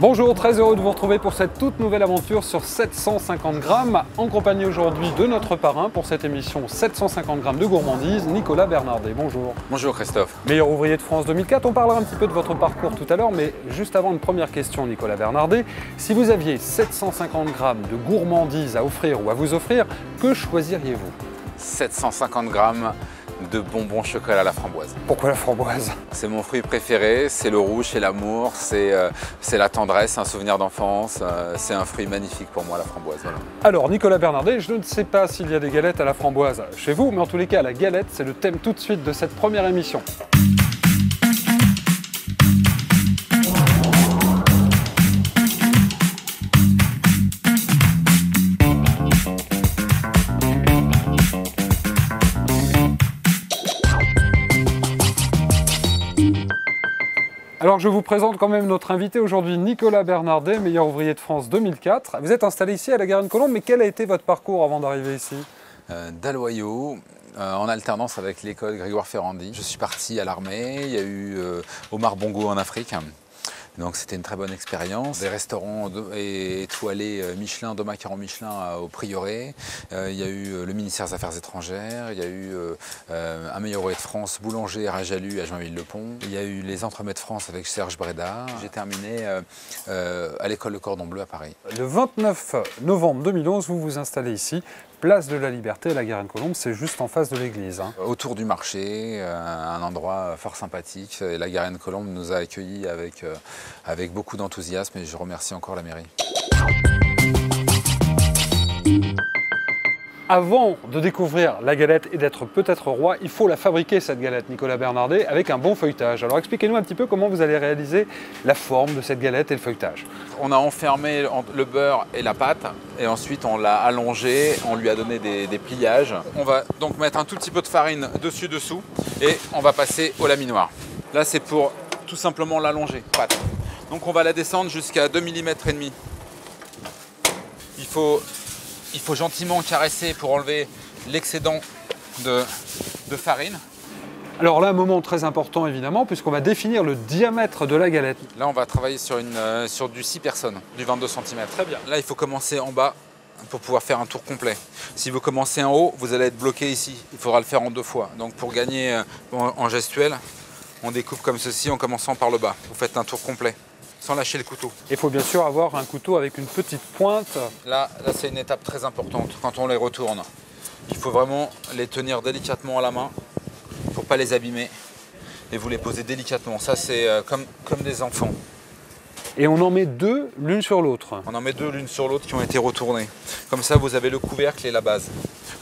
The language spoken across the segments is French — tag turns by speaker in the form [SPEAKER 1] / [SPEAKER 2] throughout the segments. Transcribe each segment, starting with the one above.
[SPEAKER 1] Bonjour, très heureux de vous retrouver pour cette toute nouvelle aventure sur 750 grammes, en compagnie aujourd'hui de notre parrain pour cette émission 750 grammes de gourmandise, Nicolas Bernardet. Bonjour.
[SPEAKER 2] Bonjour Christophe.
[SPEAKER 1] Meilleur ouvrier de France 2004, on parlera un petit peu de votre parcours tout à l'heure, mais juste avant une première question, Nicolas Bernardet, si vous aviez 750 grammes de gourmandise à offrir ou à vous offrir, que choisiriez-vous?
[SPEAKER 2] 750 grammes de bonbons chocolat à la framboise.
[SPEAKER 1] Pourquoi la framboise?
[SPEAKER 2] C'est mon fruit préféré, c'est le rouge, c'est l'amour, c'est la tendresse, c'est un souvenir d'enfance, c'est un fruit magnifique pour moi, la framboise. Voilà.
[SPEAKER 1] Alors Nicolas Bernardet, je ne sais pas s'il y a des galettes à la framboise chez vous, mais en tous les cas la galette c'est le thème tout de suite de cette première émission. Alors je vous présente quand même notre invité aujourd'hui, Nicolas Bernardet, meilleur ouvrier de France 2004. Vous êtes installé ici à la Garenne-Colombes, mais quel a été votre parcours avant d'arriver ici?
[SPEAKER 2] D'Aloyau, en alternance avec l'école Grégoire Ferrandi. Je suis parti à l'armée, il y a eu Omar Bongo en Afrique. Donc c'était une très bonne expérience. Des restaurants étoilés Michelin, 2 macarons Michelin au Prieuré. Il y a eu le ministère des Affaires étrangères. Il y a eu un meilleur ouvrier de France, boulanger à Rajalu à Joinville-le-Pont. Il y a eu les entremets de France avec Serge Breda. J'ai terminé à l'école Le Cordon Bleu à Paris.
[SPEAKER 1] Le 29 novembre 2011, vous vous installez ici, place de la Liberté à la Garenne-Colombes, c'est juste en face de l'église. Hein.
[SPEAKER 2] Autour du marché, un endroit fort sympathique. Et la Garenne-Colombes nous a accueillis avec beaucoup d'enthousiasme et je remercie encore la mairie.
[SPEAKER 1] Avant de découvrir la galette et d'être peut-être roi, il faut la fabriquer cette galette, Nicolas Bernardet, avec un bon feuilletage. Alors expliquez-nous un petit peu comment vous allez réaliser la forme de cette galette et le feuilletage.
[SPEAKER 2] On a enfermé le beurre et la pâte et ensuite on l'a allongé, on lui a donné des pliages. On va donc mettre un tout petit peu de farine dessus-dessous et on va passer au laminoir. Là c'est pour tout simplement l'allonger, pâte. Donc on va la descendre jusqu'à 2,5 mm. Il faut gentiment caresser pour enlever l'excédent de farine.
[SPEAKER 1] Alors là, un moment très important évidemment, puisqu'on va définir le diamètre de la galette.
[SPEAKER 2] Là, on va travailler sur du 6 personnes, du 22 cm. Très bien. Là, il faut commencer en bas pour pouvoir faire un tour complet. Si vous commencez en haut, vous allez être bloqué ici. Il faudra le faire en 2 fois. Donc pour gagner en gestuelle, on découpe comme ceci en commençant par le bas. Vous faites un tour complet, sans lâcher le couteau.
[SPEAKER 1] Il faut bien sûr avoir un couteau avec une petite pointe.
[SPEAKER 2] Là c'est une étape très importante quand on les retourne. Il faut vraiment les tenir délicatement à la main pour ne pas les abîmer et vous les posez délicatement. Ça c'est comme des enfants.
[SPEAKER 1] Et on en met 2 l'une sur l'autre.
[SPEAKER 2] On en met 2 l'une sur l'autre qui ont été retournées. Comme ça vous avez le couvercle et la base.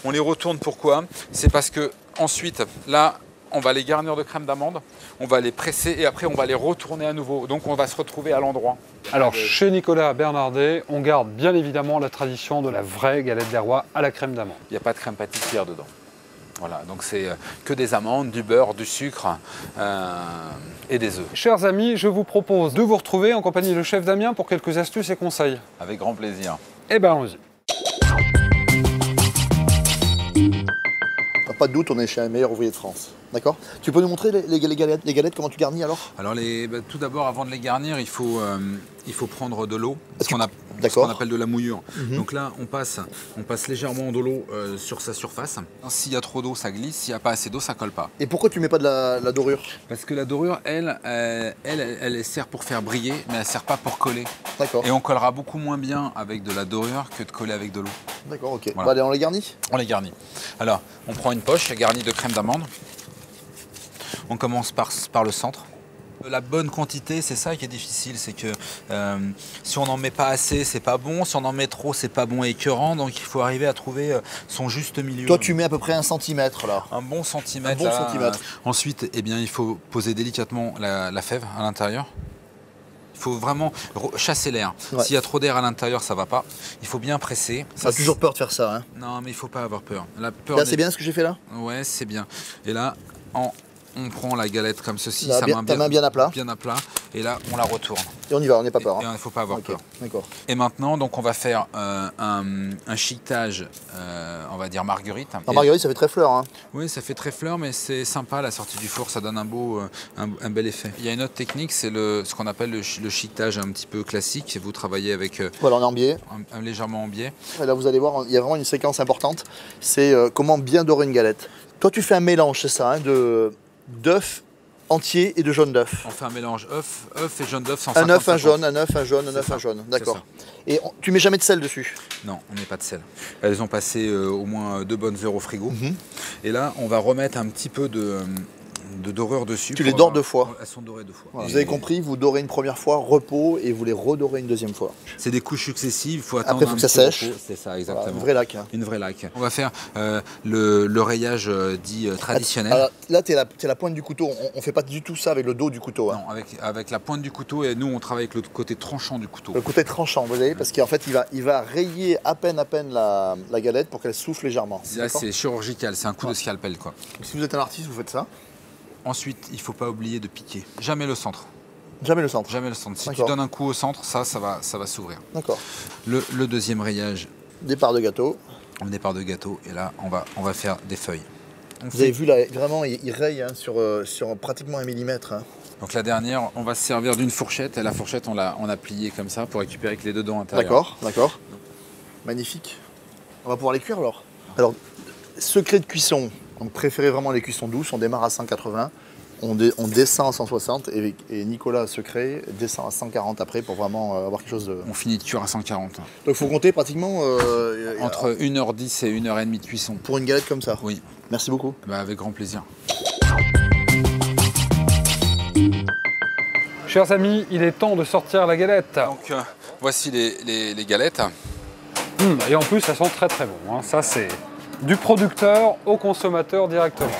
[SPEAKER 2] On les retourne pourquoi? C'est parce que ensuite là on va les garnir de crème d'amande, on va les presser et après on va les retourner à nouveau. Donc on va se retrouver à l'endroit.
[SPEAKER 1] Alors chez Nicolas Bernardet, on garde bien évidemment la tradition de la vraie galette des rois à la crème d'amande.
[SPEAKER 2] Il n'y a pas de crème pâtissière dedans. Voilà, donc c'est que des amandes, du beurre, du sucre et des œufs.
[SPEAKER 1] Chers amis, je vous propose de vous retrouver en compagnie de chef Damien pour quelques astuces et conseils.
[SPEAKER 2] Avec grand plaisir.
[SPEAKER 1] Eh bien allons-y.
[SPEAKER 3] Pas de doute, on est chez un meilleur ouvrier de France. D'accord? Tu peux nous montrer les galettes, comment tu garnis alors?
[SPEAKER 2] Alors tout d'abord, avant de les garnir, il faut prendre de l'eau, ce qu'on appelle de la mouillure. Donc là, on passe légèrement de l'eau sur sa surface. S'il y a trop d'eau, ça glisse. S'il n'y a pas assez d'eau, ça colle pas.
[SPEAKER 3] Et pourquoi tu mets pas de la dorure?
[SPEAKER 2] Parce que la dorure, elle sert pour faire briller, mais elle sert pas pour coller.
[SPEAKER 3] D'accord.
[SPEAKER 2] Et on collera beaucoup moins bien avec de la dorure que de coller avec de l'eau.
[SPEAKER 3] D'accord, ok.
[SPEAKER 2] Voilà.
[SPEAKER 3] Bon, allez, on les garnit?
[SPEAKER 2] On les garnit. Alors, on prend une poche garnie de crème d'amande. On commence par le centre. La bonne quantité, c'est ça qui est difficile, c'est que si on n'en met pas assez, c'est pas bon. Si on en met trop, c'est pas bon et écœurant. Donc il faut arriver à trouver son juste milieu.
[SPEAKER 3] Toi, tu mets à peu près 1 centimètre là.
[SPEAKER 2] Un bon centimètre.
[SPEAKER 3] Un bon centimètre.
[SPEAKER 2] Ensuite, eh bien, il faut poser délicatement la fève à l'intérieur. Il faut vraiment chasser l'air.
[SPEAKER 3] Ouais.
[SPEAKER 2] S'il y a trop d'air à l'intérieur, ça va pas. Il faut bien presser.
[SPEAKER 3] Ça a toujours peur de faire ça. Hein.
[SPEAKER 2] Non, mais il faut pas avoir peur. La peur
[SPEAKER 3] Là, c'est bien ce que j'ai fait là?
[SPEAKER 2] Ouais, c'est bien. Et là, en On prend la galette comme ceci,
[SPEAKER 3] Là, ta main bien à plat.
[SPEAKER 2] Bien à plat. Et là, on la retourne.
[SPEAKER 3] Et on y va, on n'est pas peur.
[SPEAKER 2] Il ne faut pas avoir peur.
[SPEAKER 3] D'accord.
[SPEAKER 2] Et maintenant, donc, on va faire un chiquetage, on va dire marguerite.
[SPEAKER 3] Alors, marguerite, ça fait très fleur. Hein.
[SPEAKER 2] Oui, ça fait très fleur, mais c'est sympa à la sortie du four, ça donne un bel effet. Il y a une autre technique, c'est ce qu'on appelle le chiquetage un petit peu classique. Vous travaillez avec
[SPEAKER 3] voilà, on est en biais.
[SPEAKER 2] Légèrement en biais.
[SPEAKER 3] Et là, vous allez voir, il y a vraiment une séquence importante. C'est comment bien dorer une galette. Toi, tu fais un mélange, c'est ça, hein, d'œufs entiers et de jaune d'œuf.
[SPEAKER 2] On fait un mélange œuf et jaune d'œuf.
[SPEAKER 3] Un œuf, un jaune, un œuf, un jaune, un œuf, un jaune. D'accord. Et tu mets jamais de sel dessus?
[SPEAKER 2] Non, on met pas de sel. Elles ont passé au moins 2 bonnes heures au frigo. Et là, on va remettre un petit peu de dorure dessus.
[SPEAKER 3] Tu les dores 2 fois.
[SPEAKER 2] Elles sont dorées 2 fois.
[SPEAKER 3] Voilà. Vous avez compris, vous dorez une première fois, repos, et vous les redorez une deuxième fois.
[SPEAKER 2] C'est des couches successives, il faut attendre.
[SPEAKER 3] Après, il faut que ça sèche.
[SPEAKER 2] C'est ça, exactement.
[SPEAKER 3] Voilà, une vraie laque. Hein.
[SPEAKER 2] Une vraie laque. On va faire le rayage dit traditionnel.
[SPEAKER 3] Alors, là, tu es la pointe du couteau. On ne fait pas du tout ça avec le dos du couteau. Hein.
[SPEAKER 2] Non, avec la pointe du couteau, et nous, on travaille avec le côté tranchant du couteau.
[SPEAKER 3] Le côté tranchant, vous voyez, parce qu'en fait, il va rayer à peine la galette pour qu'elle souffle légèrement.
[SPEAKER 2] Là, c'est chirurgical, c'est un coup de scalpel, quoi.
[SPEAKER 3] Donc, si vous êtes un artiste, vous faites ça.
[SPEAKER 2] Ensuite, il ne faut pas oublier de piquer. Jamais le centre.
[SPEAKER 3] Jamais le centre.
[SPEAKER 2] Jamais le centre. Si tu donnes un coup au centre, ça va s'ouvrir.
[SPEAKER 3] D'accord.
[SPEAKER 2] Le deuxième rayage.
[SPEAKER 3] Départ de gâteau.
[SPEAKER 2] Départ de gâteau. Et là, on va faire des feuilles.
[SPEAKER 3] Vous avez vu là, vraiment, il raye hein, sur pratiquement 1 millimètre. Hein.
[SPEAKER 2] Donc la dernière, on va se servir d'une fourchette. Et la fourchette, on a plié comme ça pour récupérer avec les deux dents intérieures.
[SPEAKER 3] D'accord, d'accord. Magnifique. On va pouvoir les cuire alors. Alors, secret de cuisson. Donc préférez vraiment les cuissons douces, on démarre à 180, on descend à 160 et Nicolas Secret descend à 140 après pour vraiment avoir quelque chose de...
[SPEAKER 2] On finit de cuire à 140. Donc
[SPEAKER 3] il faut compter pratiquement...
[SPEAKER 2] entre 1h10 et 1h30 de cuisson.
[SPEAKER 3] Pour une galette comme ça?
[SPEAKER 2] Oui.
[SPEAKER 3] Merci beaucoup.
[SPEAKER 2] Bah, avec grand plaisir.
[SPEAKER 1] Chers amis, il est temps de sortir la galette.
[SPEAKER 2] Donc voici les galettes.
[SPEAKER 1] Et en plus, ça sent très très bon. Hein. Ça, c'est du producteur au consommateur directement.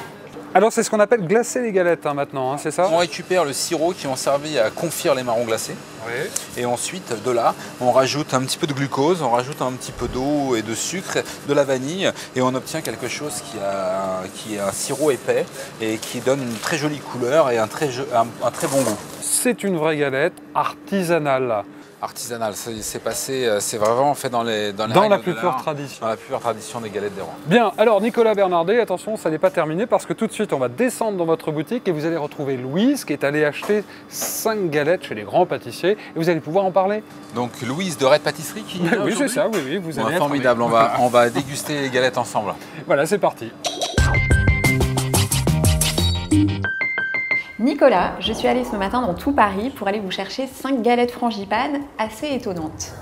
[SPEAKER 1] Alors, c'est ce qu'on appelle glacer les galettes hein, maintenant, hein, c'est ça?
[SPEAKER 2] On récupère le sirop qui ont servi à confire les marrons glacés.
[SPEAKER 1] Oui.
[SPEAKER 2] Et ensuite, de là, on rajoute un petit peu de glucose, on rajoute un petit peu d'eau et de sucre, de la vanille, et on obtient quelque chose qui est un sirop épais et qui donne une très jolie couleur et un très bon goût.
[SPEAKER 1] C'est une vraie galette artisanale.
[SPEAKER 2] Artisanal, c'est vraiment fait dans
[SPEAKER 1] la plus pure tradition.
[SPEAKER 2] Dans la plus pure tradition des galettes des rois.
[SPEAKER 1] Bien, alors Nicolas Bernardet, attention, ça n'est pas terminé parce que tout de suite on va descendre dans votre boutique et vous allez retrouver Louise qui est allée acheter 5 galettes chez les grands pâtissiers et vous allez pouvoir en parler.
[SPEAKER 2] Donc Louise de Red Pâtisserie qui vient
[SPEAKER 1] oui, c'est ça, oui, vous allez être
[SPEAKER 2] formidable, on va déguster les galettes ensemble.
[SPEAKER 1] Voilà, c'est parti.
[SPEAKER 4] Nicolas, je suis allée ce matin dans tout Paris pour aller vous chercher 5 galettes frangipane assez étonnantes.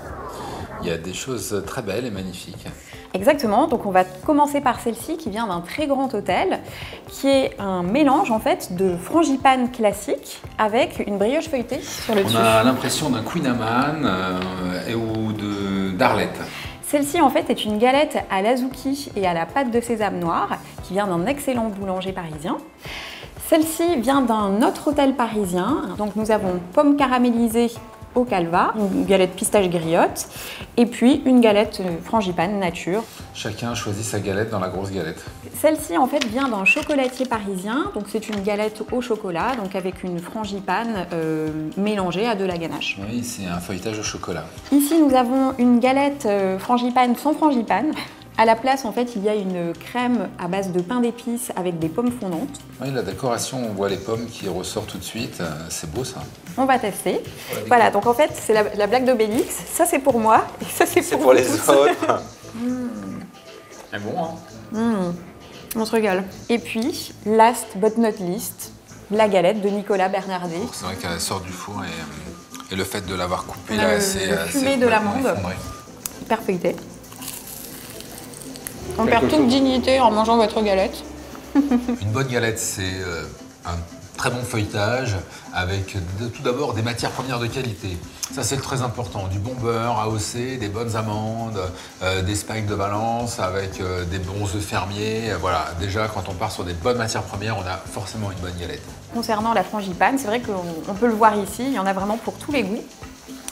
[SPEAKER 2] Il y a des choses très belles et magnifiques.
[SPEAKER 4] Exactement, donc on va commencer par celle-ci qui vient d'un très grand hôtel, qui est un mélange en fait de frangipane classique avec une brioche feuilletée sur le dessus.
[SPEAKER 2] On a l'impression d'un Queen Amman ou d'Arlette.
[SPEAKER 4] Celle-ci en fait est une galette à l'azuki et à la pâte de sésame noire qui vient d'un excellent boulanger parisien. Celle-ci vient d'un autre hôtel parisien, donc nous avons pomme caramélisée au calva, une galette pistache griotte et puis une galette frangipane nature.
[SPEAKER 2] Chacun choisit sa galette dans la grosse galette.
[SPEAKER 4] Celle-ci en fait vient d'un chocolatier parisien, donc c'est une galette au chocolat, donc avec une frangipane mélangée à de la ganache.
[SPEAKER 2] Oui, c'est un feuilletage au chocolat.
[SPEAKER 4] Ici nous avons une galette frangipane sans frangipane. À la place, en fait, il y a une crème à base de pain d'épices avec des pommes fondantes.
[SPEAKER 2] Oui, la décoration, on voit les pommes qui ressortent tout de suite. C'est beau, ça.
[SPEAKER 4] On va tester. Voilà, donc en fait, c'est la blague d'Obélix. Ça, c'est pour moi et ça, c'est pour
[SPEAKER 2] les autres. C'est bon, hein?
[SPEAKER 4] On se régale. Et puis, last but not least, la galette de Nicolas Bernardet.
[SPEAKER 2] C'est vrai qu'elle sort du four et le fait de l'avoir coupée,
[SPEAKER 4] là,
[SPEAKER 2] là,
[SPEAKER 4] c'est fumé de l'amande. Hyper feuilleté. On perd toute dignité en mangeant votre galette.
[SPEAKER 2] Une bonne galette, c'est un très bon feuilletage avec tout d'abord des matières premières de qualité. Ça, c'est le très important. Du bon beurre AOC, des bonnes amandes, des spikes de Valence avec des bons œufs fermiers. Voilà, déjà, quand on part sur des bonnes matières premières, on a forcément une bonne galette.
[SPEAKER 4] Concernant la frangipane, c'est vrai qu'on peut le voir ici, il y en a vraiment pour tous les goûts.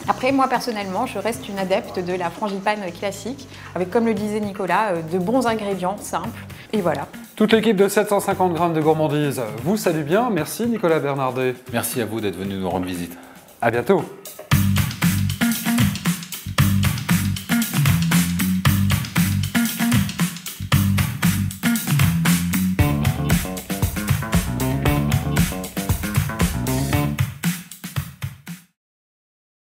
[SPEAKER 4] Après, moi personnellement, je reste une adepte de la frangipane classique, avec, comme le disait Nicolas, de bons ingrédients simples Et voilà.
[SPEAKER 1] Toute l'équipe de 750 grammes de gourmandise vous salue bien. Merci Nicolas Bernardet.
[SPEAKER 2] Merci à vous d'être venu nous rendre visite.
[SPEAKER 1] À bientôt.